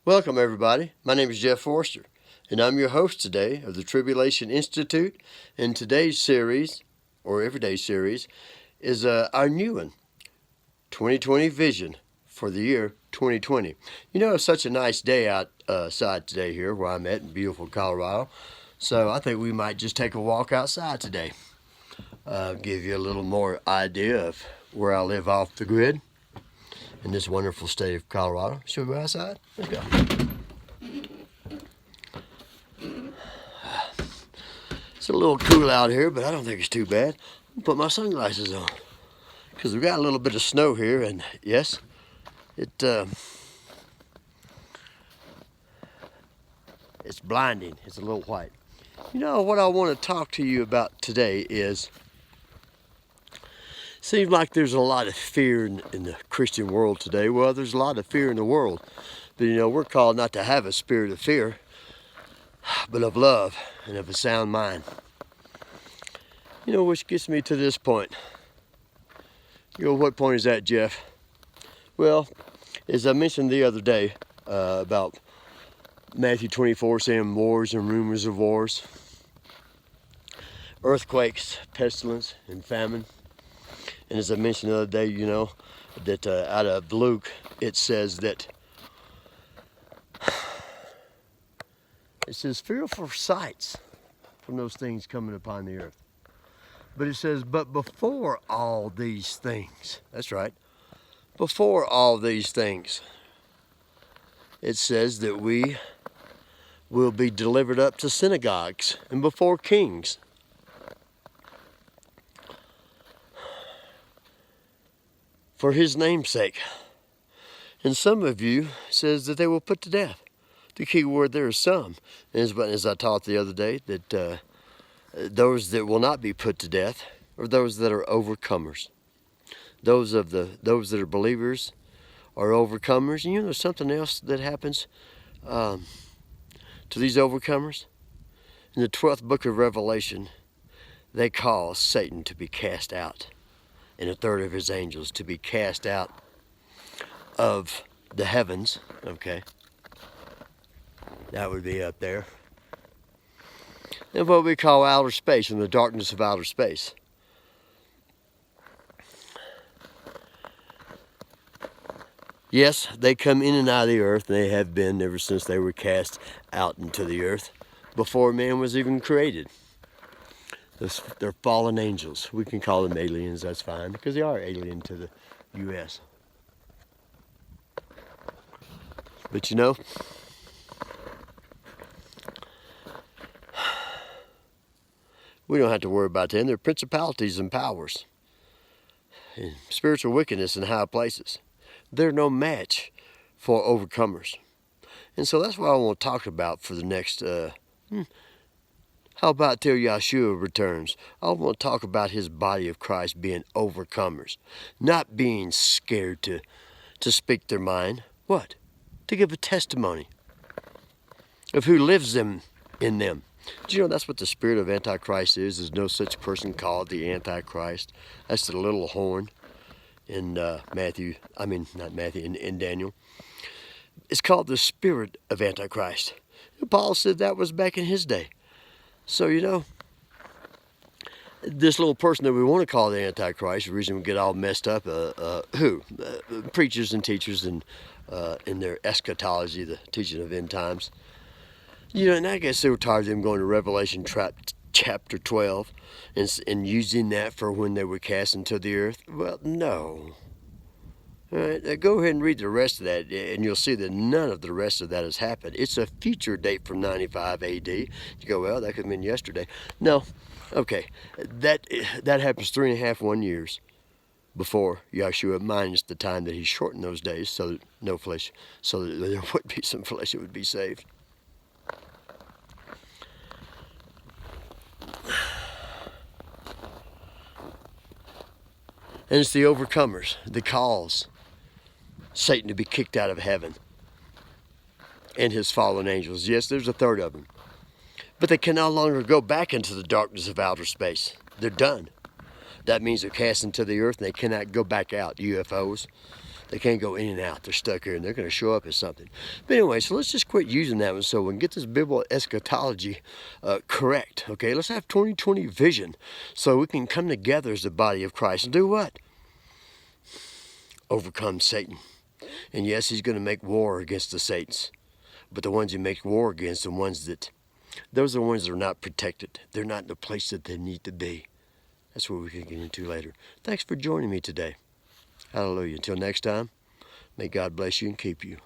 Welcome, everybody. My name is Jeff Forster, and I'm your host today of the Tribulation Institute. And today's series, or everyday series, is our new one, 2020 Vision for the year 2020. You know, it's such a nice day outside today here where I'm at in beautiful Colorado. So I think we might just take a walk outside today. Give you a little more idea of where I live off the grid in this wonderful state of Colorado. Shall we go outside? Let's go. It's a little cool out here, but I don't think it's too bad. I'll put my sunglasses on because we've got a little bit of snow here, and yes, it's blinding. It's a little white. You know what I want to talk to you about today is, seems like there's a lot of fear in the Christian world today. Well, there's a lot of fear in the world, but you know, we're called not to have a spirit of fear, but of love and of a sound mind. You know, which gets me to this point. You know, what point is that, Jeff? Well, as I mentioned the other day about Matthew 24 saying wars and rumors of wars, earthquakes, pestilence, and famine. And as I mentioned the other day, you know, that out of Luke, it says that it says fearful sights from those things coming upon the earth. But it says, but before all these things, that's right, before all these things, it says that we will be delivered up to synagogues and before kings. For his name's sake. And some of you says that they will put to death. The key word there is some. And as I taught the other day, that those that will not be put to death are those that are overcomers. Those that are believers are overcomers. And you know something else that happens to these overcomers? In the 12th book of Revelation, they cause Satan to be cast out, and a third of his angels to be cast out of the heavens. Okay, that would be up there. And what we call outer space, in the darkness of outer space. Yes, they come in and out of the earth, and they have been ever since they were cast out into the earth, before man was even created. They're fallen angels. We can call them aliens, that's fine, because they are alien to the U.S. But you know, we don't have to worry about them. They're principalities and powers, and spiritual wickedness in high places. They're no match for overcomers. And so that's what I want to talk about for the next, how about till Yeshua returns? I want to talk about his body of Christ being overcomers. Not being scared to speak their mind. What? To give a testimony of who lives in them. Do you know that's what the spirit of Antichrist is? There's no such person called the Antichrist. That's the little horn in in Daniel. It's called the spirit of Antichrist. Paul said that was back in his day. So, you know, this little person that we want to call the Antichrist, the reason we get all messed up, preachers and teachers and in their eschatology, the teaching of end times. You know, and I guess they were tired of them going to Revelation chapter 12 and using that for when they were cast into the earth. Well, no. All right, go ahead and read the rest of that, and you'll see that none of the rest of that has happened. It's a future date from 95 AD. You go, well, that could have been yesterday. No. Okay, that happens 1 years before Yeshua, minus the time that he shortened those days so that no flesh, so that there would be some flesh that would be saved. And it's the overcomers that cause Satan to be kicked out of heaven and his fallen angels. Yes, there's a third of them. But they can no longer go back into the darkness of outer space. They're done. That means they're cast into the earth and they cannot go back out. UFOs. They can't go in and out. They're stuck here, and they're going to show up as something. But anyway, so let's just quit using that one so we can get this biblical eschatology correct. Okay, let's have 2020 vision so we can come together as the body of Christ and do what? Overcome Satan. And yes, he's going to make war against the Satans. But the ones he makes war against, those are the ones that are not protected. They're not in the place that they need to be. That's what we can get into later. Thanks for joining me today. Hallelujah. Until next time, may God bless you and keep you.